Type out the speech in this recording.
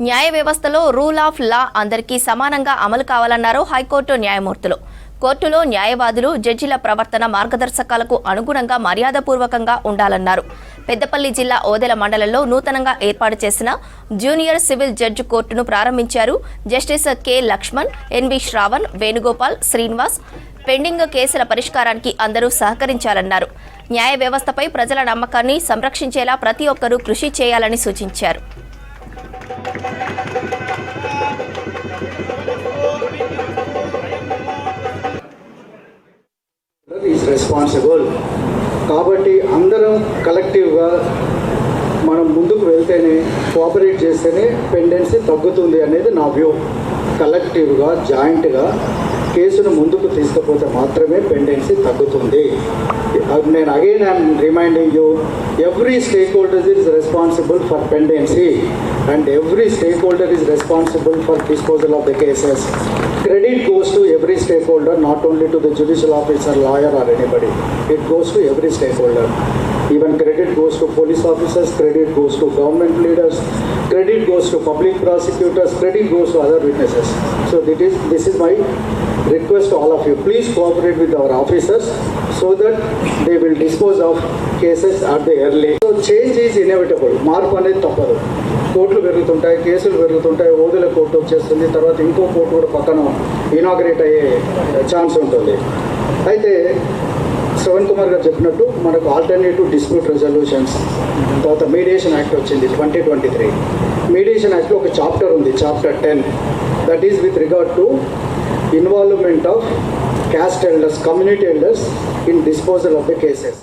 న్యాయ వ్యవస్థలో rule of law అందరికీ సమానంగా అమలు కావాలన్నారు హైకోర్టు న్యాయమూర్తులు. కోర్టులో న్యాయవాదులు, జడ్జిల ప్రవర్తన మార్గదర్శకాలకు అనుగుణంగా మర్యాదపూర్వకంగా ఉండాలన్నారు. పెద్దపల్లి జిల్లా ఓదెల మండలంలో నూతనంగా ఏర్పాటు చేసిన జూనియర్ సివిల్ జడ్జి కోర్టును ప్రారంభించారు. జస్టిస్ కె లక్ష్మణ్, ఎన్వి శ్రావణ్, వేణుగోపాల్, శ్రీనివాస్ పెండింగ్ కేసుల పరిష్కారానికి అందరూ సహకరించాలన్నారు. న్యాయ వ్యవస్థపై ప్రజల నమ్మకాన్ని సంరక్షించేలా ప్రతి ఒక్కరూ కృషి చేయాలని సూచించారు. ఈజ్ రెస్పాన్సిబుల్ కాబట్టి అందరం కలెక్టివ్గా మనం ముందుకు వెళ్తేనే, కోఆపరేట్ చేస్తేనే పెండెన్సీ తగ్గుతుంది అనేది నా వ్యూ. కలెక్టివ్గా జాయింట్గా కేసును ముందుకు తీసుకుపోతే మాత్రమే పెండెన్సీ తగ్గుతుంది. నేను again I'm reminding you, every stake holder is responsible for pendency and every stakeholder is responsible for disposal of the cases. Credit goes to every stakeholder, not only to the judicial officer, lawyer or anybody. It goes to every stakeholder. Even credit goes to police officers, credit goes to government leaders, credit goes to public prosecutors, credit goes to other witnesses. So this is my request to all of you. Please cooperate with our officers so that they will dispose of cases at the early. So change is inevitable. మార్పు అనేది తప్పదు. కోర్టులు పెరుగుతుంటాయి, కేసులు పెరుగుతుంటాయి, Odela court వచ్చేస్తుంది, తర్వాత ఇంకో court కూడా పక్కన ఇనాగ్రేట్ అయ్యే ఛాన్స్ ఉంటుంది. అయితే శ్రవణ్ కుమార్ గారు చెప్పినట్టు మనకు ఆల్టర్నేటివ్ డిస్ప్యూట్ రెజల్యూషన్స్, తర్వాత మీడియేషన్ యాక్ట్ వచ్చింది 2023. మీడియేషన్ యాక్ట్లో ఒక చాప్టర్ ఉంది, chapter 10, that is with regard to involvement of caste elders, community elders in disposal of the cases.